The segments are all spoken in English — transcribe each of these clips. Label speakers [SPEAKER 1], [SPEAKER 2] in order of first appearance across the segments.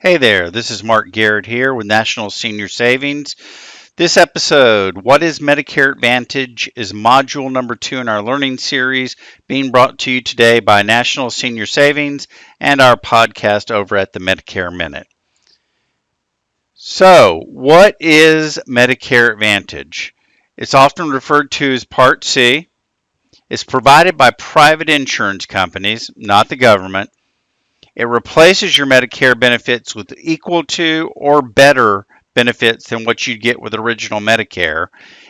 [SPEAKER 1] Hey there, this is Mark Garrett here with National Senior Savings. This episode, What is Medicare Advantage, is module number 2 in our learning series, being brought to you today by National Senior Savings and our podcast over at the Medicare Minute. So, what is Medicare Advantage? It's often referred to as Part C. It's provided by private insurance companies, not the government. It replaces your Medicare benefits with equal to or better benefits than what you'd get with original Medicare,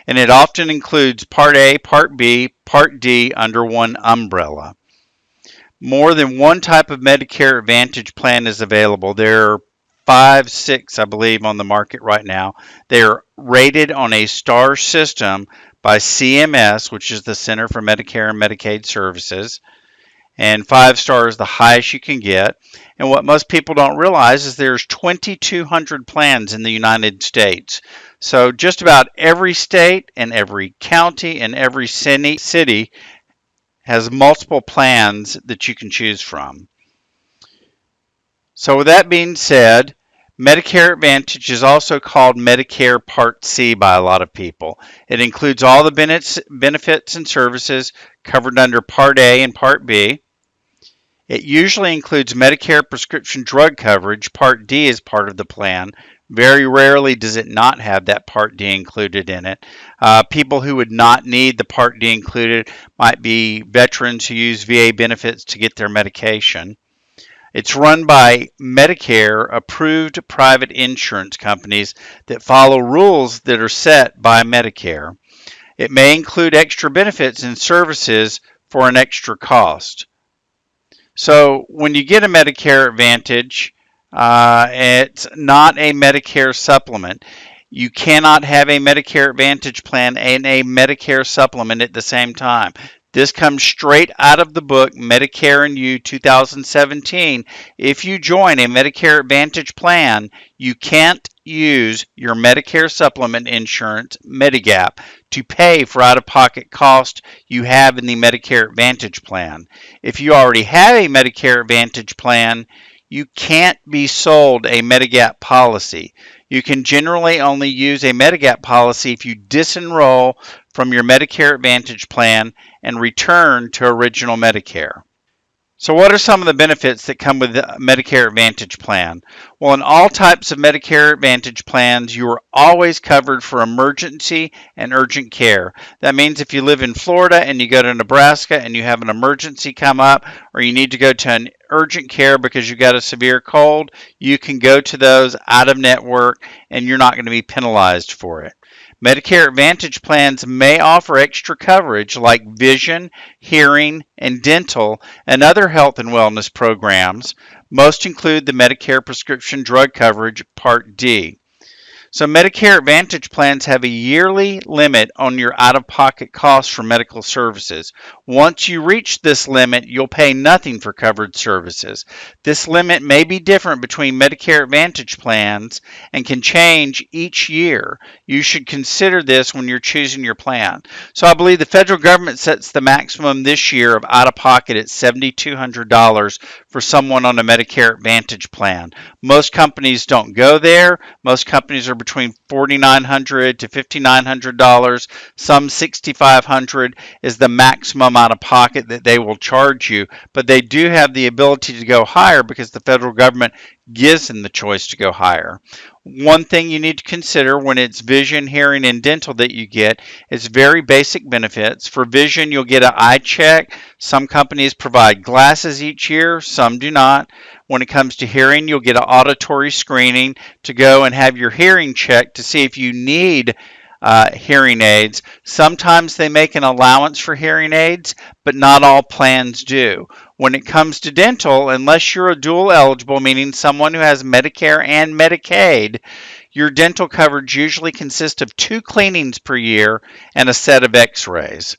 [SPEAKER 1] and it often includes Part A, Part B, Part D under one umbrella. More than one type of Medicare Advantage plan is available. There are 5, 6, I believe, on the market right now. They are rated on a star system by CMS, which is the Center for Medicare and Medicaid Services. And 5 stars is the highest you can get. And what most people don't realize is there's 2,200 plans in the United States. So just about every state and every county and every city has multiple plans that you can choose from. So with that being said, Medicare Advantage is also called Medicare Part C by a lot of people. It includes all the benefits and services covered under Part A and Part B. It usually includes Medicare prescription drug coverage. Part D is part of the plan. Very rarely does it not have that Part D included in it. People who would not need the Part D included might be veterans who use VA benefits to get their medication. It's run by Medicare-approved private insurance companies that follow rules that are set by Medicare. It may include extra benefits and services for an extra cost. So when you get a Medicare Advantage, it's not a Medicare supplement. You cannot have a Medicare Advantage plan and a Medicare supplement at the same time. This comes straight out of the book, Medicare and You 2017. If you join a Medicare Advantage plan, you can't use your Medicare supplement insurance, Medigap, to pay for out-of-pocket costs you have in the Medicare Advantage plan. If you already have a Medicare Advantage plan, you can't be sold a Medigap policy. You can generally only use a Medigap policy if you disenroll from your Medicare Advantage plan and return to original Medicare. So what are some of the benefits that come with the Medicare Advantage plan? Well, in all types of Medicare Advantage plans, you are always covered for emergency and urgent care. That means if you live in Florida and you go to Nebraska and you have an emergency come up, or you need to go to an urgent care because you got a severe cold, you can go to those out of network and you're not going to be penalized for it. Medicare Advantage plans may offer extra coverage like vision, hearing, and dental, and other health and wellness programs. Most include the Medicare prescription drug coverage, Part D. So Medicare Advantage plans have a yearly limit on your out-of-pocket costs for medical services. Once you reach this limit, you'll pay nothing for covered services. This limit may be different between Medicare Advantage plans and can change each year. You should consider this when you're choosing your plan. So I believe the federal government sets the maximum this year of out-of-pocket at $7,200 for someone on a Medicare Advantage plan. Most companies don't go there. Most companies are between $4,900 to $5,900. Some $6,500 is the maximum out of pocket that they will charge you, but they do have the ability to go higher because the federal government gives them the choice to go higher. One thing you need to consider when it's vision, hearing, and dental that you get is very basic benefits. For vision, you'll get an eye check. Some companies provide glasses each year, some do not. When it comes to hearing, you'll get an auditory screening to go and have your hearing checked to see if you need hearing aids. Sometimes they make an allowance for hearing aids, but not all plans do. When it comes to dental, unless you're a dual eligible, meaning someone who has Medicare and Medicaid, your dental coverage usually consists of 2 cleanings per year and a set of x-rays.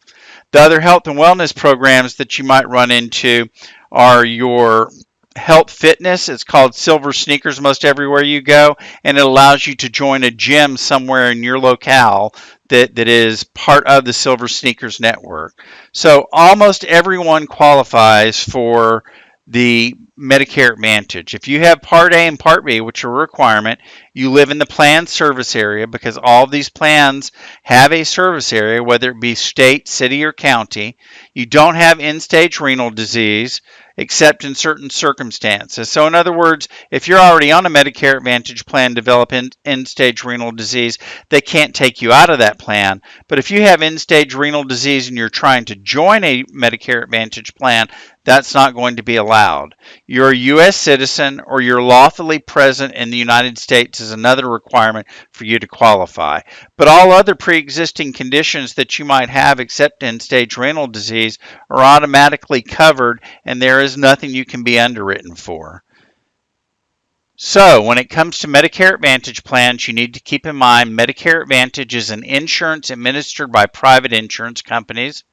[SPEAKER 1] The other health and wellness programs that you might run into are your health fitness. It's called Silver Sneakers most everywhere you go, and it allows you to join a gym somewhere in your locale that is part of the Silver Sneakers network. So almost everyone qualifies for the Medicare Advantage. If you have Part A and Part B, which are a requirement, you live in the planned service area, because all of these plans have a service area, whether it be state, city, or county. You don't have end-stage renal disease except in certain circumstances. So in other words, if you're already on a Medicare Advantage plan, develop end-stage renal disease, they can't take you out of that plan. But if you have end-stage renal disease and you're trying to join a Medicare Advantage plan, that's not going to be allowed. You're a U.S. citizen or you're lawfully present in the United States is another requirement for you to qualify. But all other pre-existing conditions that you might have except end-stage renal disease are automatically covered, and there is nothing you can be underwritten for. So, when it comes to Medicare Advantage plans, you need to keep in mind Medicare Advantage is an insurance administered by private insurance companies.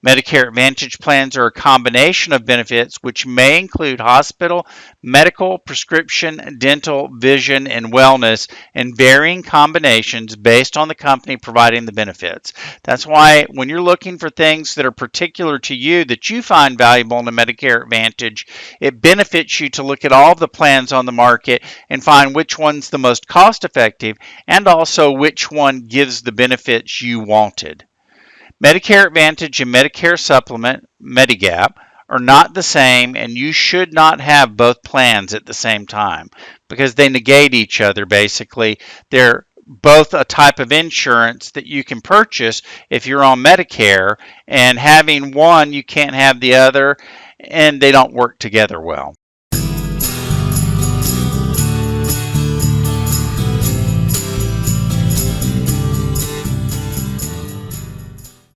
[SPEAKER 1] Medicare Advantage plans are a combination of benefits which may include hospital, medical, prescription, dental, vision, and wellness in varying combinations based on the company providing the benefits. That's why when you're looking for things that are particular to you that you find valuable in the Medicare Advantage, it benefits you to look at all of the plans on the market and find which one's the most cost effective and also which one gives the benefits you wanted. Medicare Advantage and Medicare Supplement, Medigap, are not the same, and you should not have both plans at the same time because they negate each other basically. They're both a type of insurance that you can purchase if you're on Medicare, and having one, you can't have the other, and they don't work together well.